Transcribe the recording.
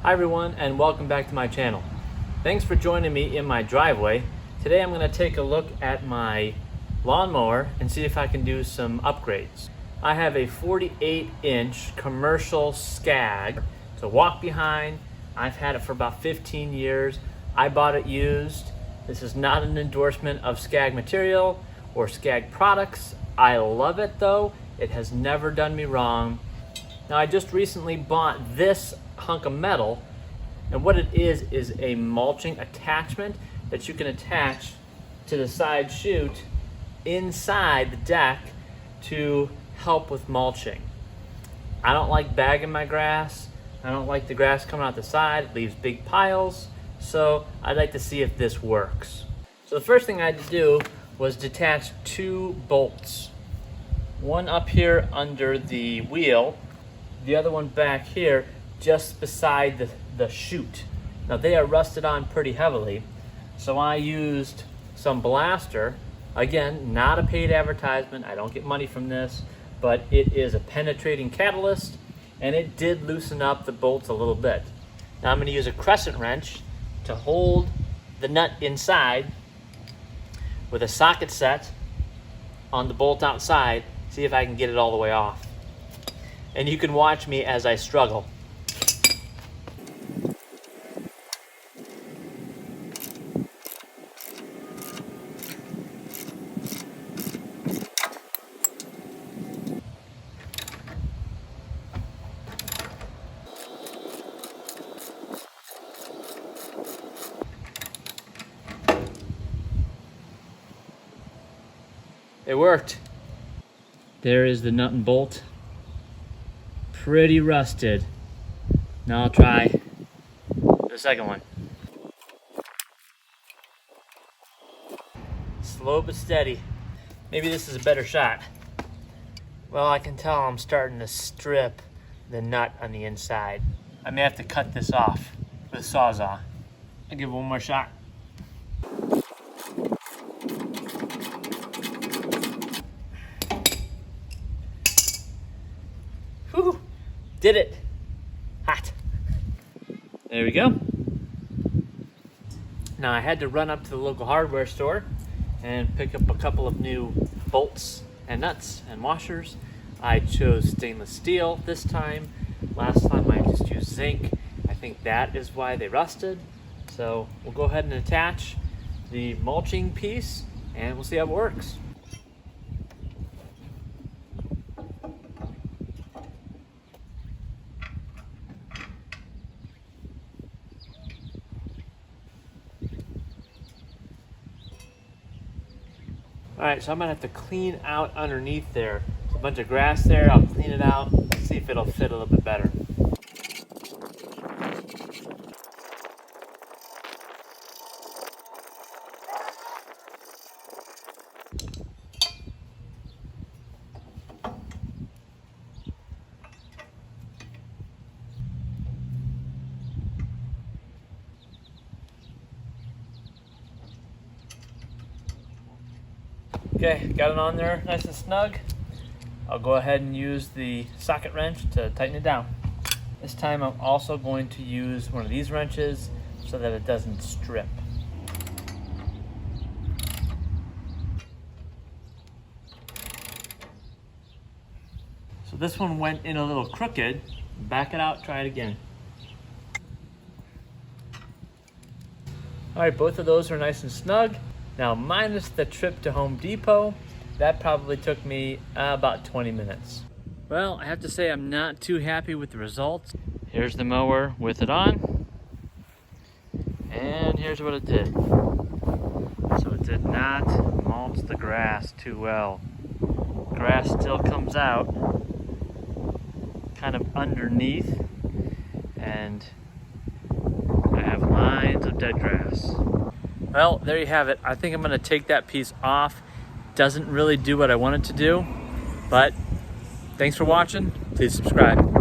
Hi everyone, and welcome back to my channel. Thanks for joining me in my driveway. Today I'm going to take a look at my lawnmower and see if I can do some upgrades. I have a 48-inch commercial SCAG. It's a walk behind. I've had it for about 15 years. I bought it used. This is not an endorsement of SCAG material or SCAG products. I love it though. It has never done me wrong. Now I just recently bought this hunk of metal, and what it is a mulching attachment that you can attach to the side chute inside the deck to help with mulching. I don't like bagging my grass. I don't like the grass coming out the side. It leaves big piles. So I'd like to see if this works. So the first thing I had to do was detach two bolts. One up here under the wheel, the other one back here just beside the chute. Now they are rusted on pretty heavily, so I used some Blaster. Again, not a paid advertisement. I don't get money from this, but it is a penetrating catalyst, and it did loosen up the bolts a little bit. Now I'm going to use a crescent wrench to hold the nut inside with a socket set on the bolt outside, see if I can get it all the way off. And you can watch me as I struggle. It worked. There is the nut and bolt. Pretty rusted. Now I'll try the second one. Slow but steady. Maybe this is a better shot. Well, I can tell I'm starting to strip the nut on the inside. I may have to cut this off with a Sawzall. I'll give it one more shot. Whew. Did it. Hot. There we go. Now I had to run up to the local hardware store and pick up a couple of new bolts and nuts and washers. I chose stainless steel this time. Last time I just used zinc. I think that is why they rusted. So we'll go ahead and attach the mulching piece and we'll see how it works. All right, so I'm gonna have to clean out underneath there. There's a bunch of grass there. I'll clean it out and see if it'll fit a little bit better. Okay, got it on there nice and snug. I'll go ahead and use the socket wrench to tighten it down. This time I'm also going to use one of these wrenches so that it doesn't strip. So this one went in a little crooked. Back it out, try it again. All right, both of those are nice and snug. Now, minus the trip to Home Depot, that probably took me about 20 minutes. Well, I have to say I'm not too happy with the results. Here's the mower with it on. And here's what it did. So it did not mulch the grass too well. Grass still comes out kind of underneath, and I have lines of dead grass. Well, there you have it. I think I'm gonna take that piece off. Doesn't really do what I want it to do, but thanks for watching. Please subscribe.